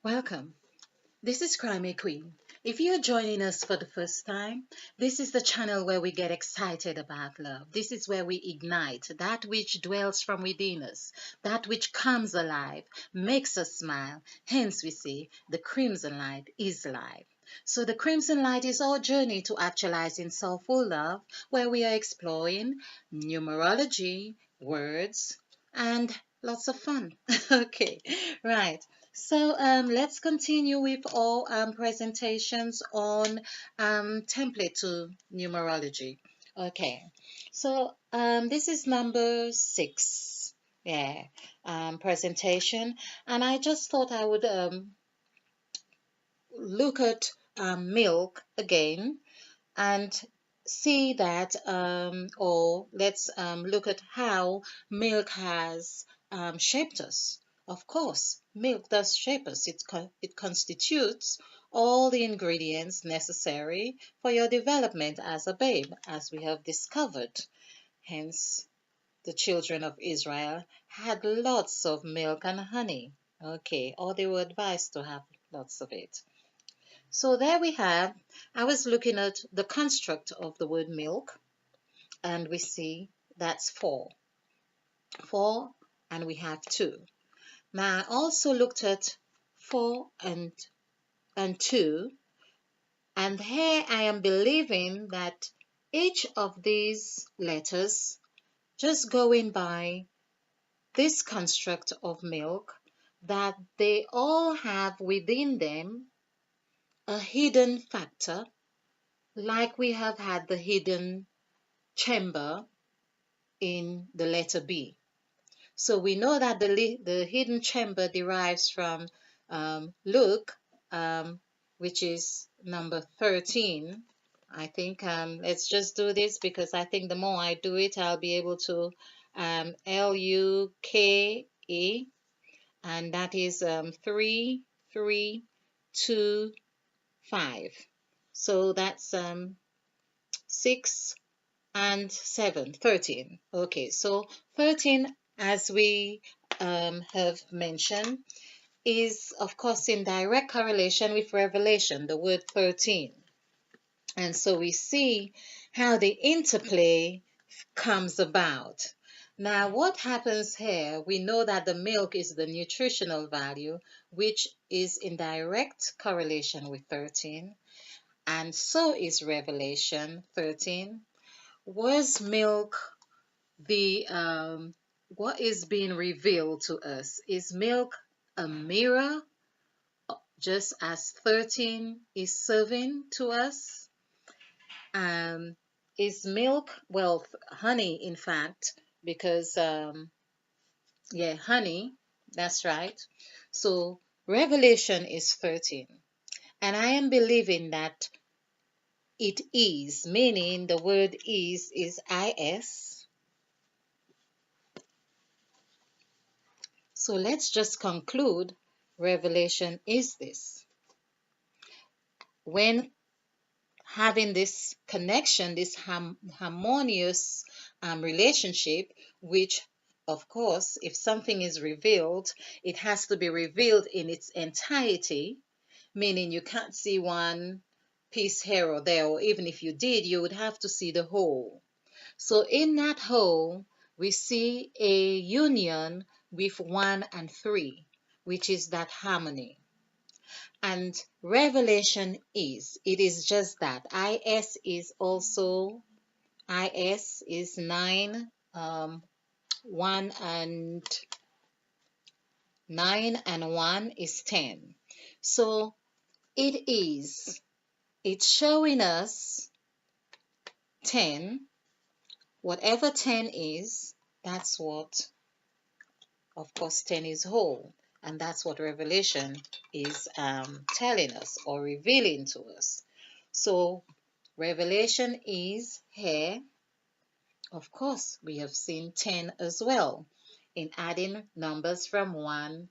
Welcome. This is Crimey Queen. If you're joining us for the first time, this is the channel where we get excited about love. This is where we ignite that which dwells from within us, that which comes alive, makes us smile. Hence, we say the crimson light is life. So, the crimson light is our journey to actualizing soulful love, where we are exploring numerology, words, and lots of fun. Okay, right. So let's continue with our presentations on template to numerology. Okay, so this is number 6, yeah, presentation, and I just thought I would look at milk again and see that, or let's look at how milk has shaped us. Of course, milk does shape us. It constitutes all the ingredients necessary for your development as a babe, as we have discovered. Hence, the children of Israel had lots of milk and honey. Okay, or they were advised to have lots of it. So there we have, I was looking at the construct of the word milk, and we see that's four. Four, and we have two. Now I also looked at four and two, and here I am believing that each of these letters, just going by this construct of milk, that they all have within them a hidden factor, like we have had the hidden chamber in the letter B. So we know that the hidden chamber derives from Luke, which is number 13. I think let's just do this because I think the more I do it, I'll be able to LUKE, and that is 3, 3, 2, 5. So that's 6, and 7, 13. Okay, so 13, as we have mentioned, is of course in direct correlation with Revelation, the word 13. And so we see how the interplay comes about. Now, what happens here? We know that the milk is the nutritional value, which is in direct correlation with 13, and so is Revelation 13. Was milk the what is being revealed to us? Is milk a mirror, just as 13 is serving to us? Um, is milk, well, honey, in fact, because yeah, honey, that's right. So Revelation is 13, and I am believing that it is, meaning the word is is. So let's just conclude Revelation is this. When having this connection, this harmonious relationship, which, of course, if something is revealed, it has to be revealed in its entirety, meaning you can't see one piece here or there, or even if you did, you would have to see the whole. So in that whole, we see a union with 1 and 3, which is that harmony. And Revelation it is just that. IS is 9, 1 and 9 and 1 is 10. So it's showing us 10. Whatever 10 is, that's what, of course, 10 is whole. And that's what Revelation is telling us or revealing to us. So Revelation is here. Of course, we have seen 10 as well in adding numbers from 1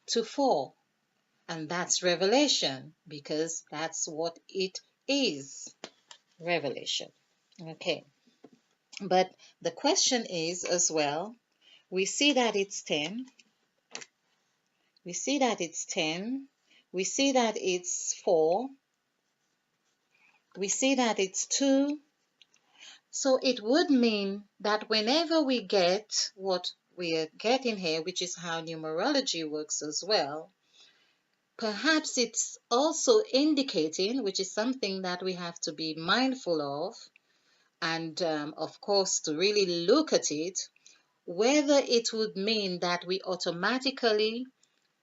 to 4. And that's Revelation because that's what it is. Revelation. Okay. But the question is as well, we see that it's 10. We see that it's 10. We see that it's 4. We see that it's 2. So it would mean that whenever we get what we are getting here, which is how numerology works as well, perhaps it's also indicating, which is something that we have to be mindful of, and of course to really look at it, whether it would mean that we automatically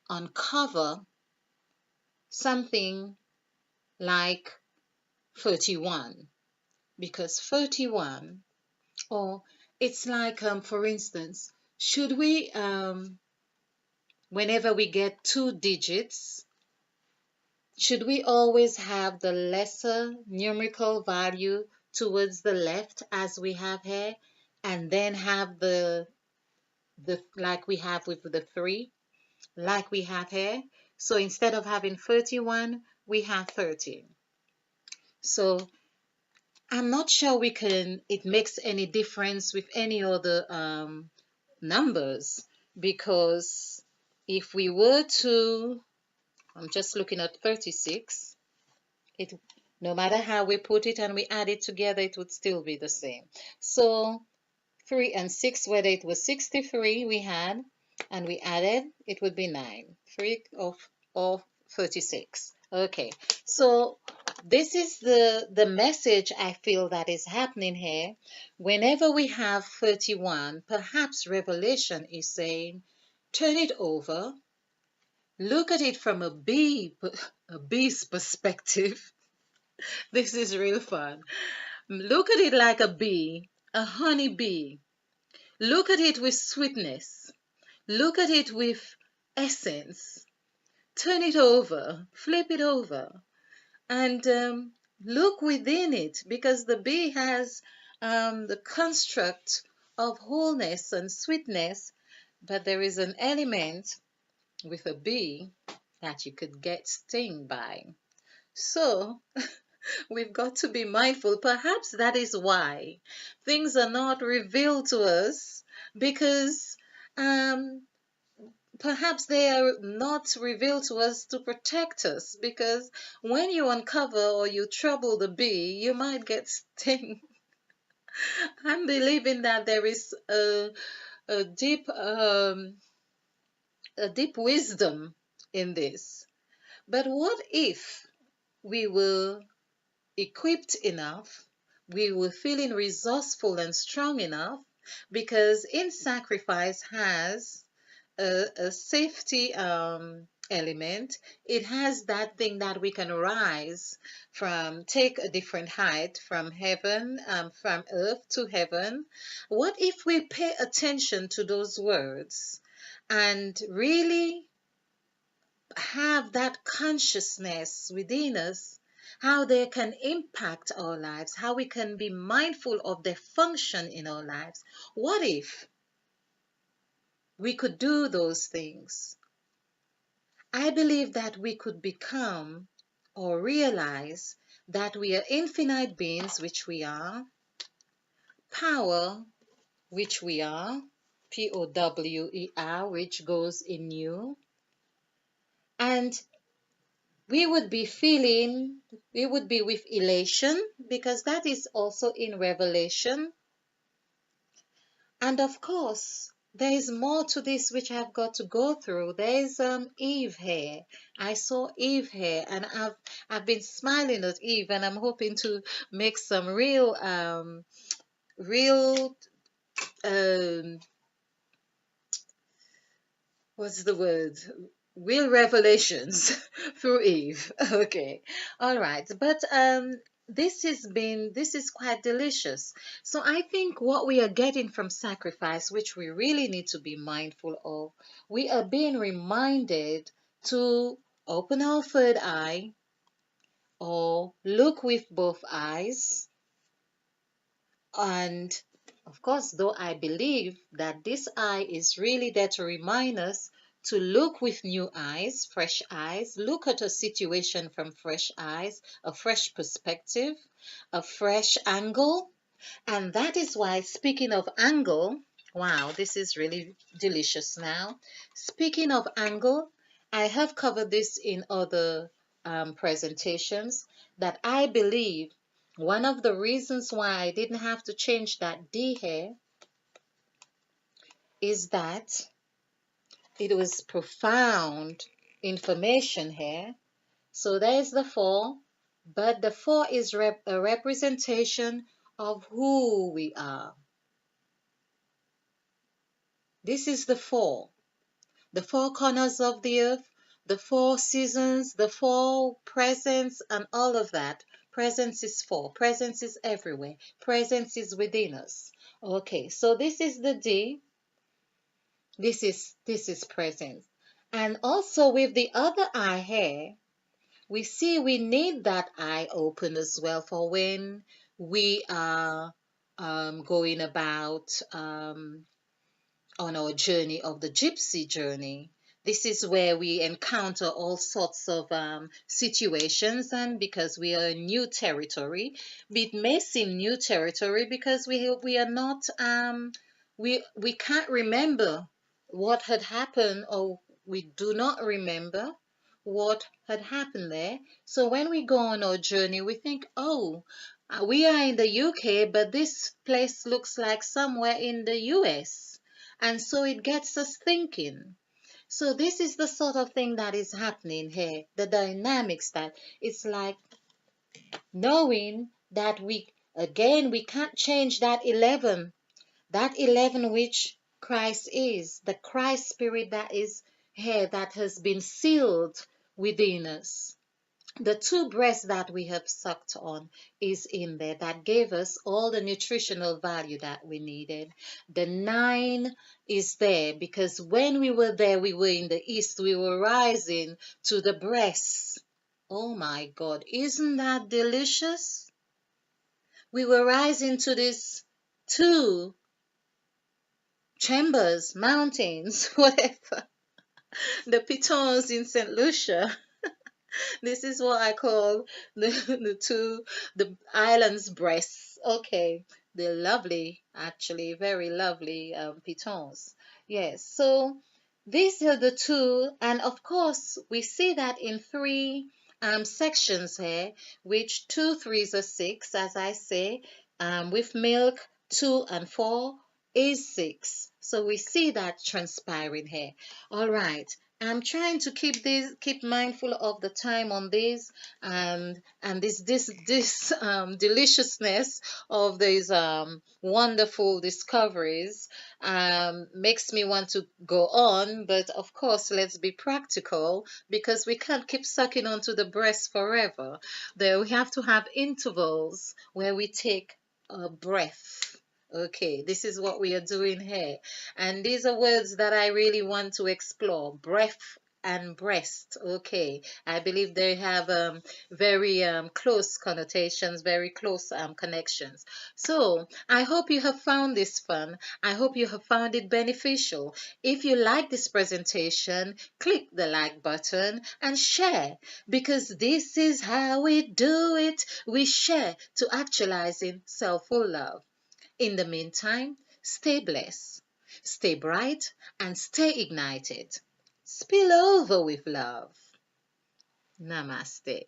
uncover something like 31, because 31, or it's like, for instance, should we, whenever we get 2 digits, should we always have the lesser numerical value towards the left as we have here, and then have the like we have with the 3, like we have here? So instead of having 31, we have 13. So I'm not sure it makes any difference with any other numbers, because if we were to, I'm just looking at 36, it, no matter how we put it and we add it together, it would still be the same. So 3 and 6, whether it was 63 we had, and we added, it would be 9. 3 of 36. Okay, so this is the message I feel that is happening here. Whenever we have 31, perhaps Revelation is saying, turn it over, look at it from a bee's perspective. This is real fun. Look at it like a bee, a honey bee. Look at it with sweetness. Look at it with essence. Turn it over, flip it over, and look within it, because the bee has the construct of wholeness and sweetness, but there is an element with a bee that you could get stung by. So we've got to be mindful. Perhaps that is why things are not revealed to us, because um, perhaps they are not revealed to us to protect us, because when you uncover or you trouble the bee, you might get stung. I'm believing that there is a deep a deep wisdom in this. But what if we were equipped enough, we were feeling resourceful and strong enough, because in sacrifice has a safety element. It has that thing that we can rise from, take a different height from heaven, from earth to heaven. What if we pay attention to those words and really have that consciousness within us, how they can impact our lives, how we can be mindful of their function in our lives? What if we could do those things? I believe that we could become or realize that we are infinite beings, which we are, power, which we are, POWER, which goes in you, and we would be feeling, we would be with elation, because that is also in Revelation. And of course, there is more to this which I've got to go through. There is Eve here. I saw Eve here, and I've been smiling at Eve, and I'm hoping to make some real um what's the word? Real revelations through Eve. Okay. All right. But this is quite delicious. So I think what we are getting from sacrifice, which we really need to be mindful of, we are being reminded to open our third eye, or look with both eyes. And of course, though I believe that this eye is really there to remind us to look with new eyes, fresh eyes, look at a situation from fresh eyes, a fresh perspective, a fresh angle. And that is why, speaking of angle, wow, this is really delicious now. Speaking of angle, I have covered this in other presentations, that I believe one of the reasons why I didn't have to change that D here is that it was profound information here. So there's the 4, but the 4 is a representation of who we are. This is the 4 corners of the earth, the 4 seasons, the 4 presence, and all of that. Presence is 4. Presence is everywhere. Presence is within us. Okay, so this is the D. This is presence. And also with the other eye here, we see we need that eye open as well for when we are going about on our journey of the gypsy journey. This is where we encounter all sorts of situations, and because we are in new territory, it may seem new territory because we are not we can't remember what had happened, or we do not remember what had happened there. So when we go on our journey, we think, oh, we are in the UK, but this place looks like somewhere in the US. And so it gets us thinking. So this is the sort of thing that is happening here. The dynamics, that it's like knowing that we can't change that 11. That 11 which Christ is, the Christ spirit that is here, that has been sealed within us. The 2 breasts that we have sucked on is in there, that gave us all the nutritional value that we needed. The 9 is there because when we were there, we were in the east, we were rising to the breasts. Oh my God, isn't that delicious? We were rising to these 2 chambers, mountains, whatever. The pitons in St. Lucia. This is what I call the island's breasts. Okay, they're lovely, actually, very lovely pitons. Yes, so these are the 2, and of course we see that in 3 sections here, which 2 threes are 6, as I say, with milk 2 and 4 is 6. So we see that transpiring here. All right. I'm trying to keep mindful of the time on this, and this deliciousness of these wonderful discoveries makes me want to go on. But of course, let's be practical, because we can't keep sucking onto the breast forever. There, we have to have intervals where we take a breath. Okay, this is what we are doing here. And these are words that I really want to explore. Breath and breast. Okay, I believe they have very close connotations, very close connections. So I hope you have found this fun. I hope you have found it beneficial. If you like this presentation, click the like button and share, because this is how we do it. We share to actualizing self-full love. In the meantime, stay blessed, stay bright, and stay ignited. Spill over with love. Namaste.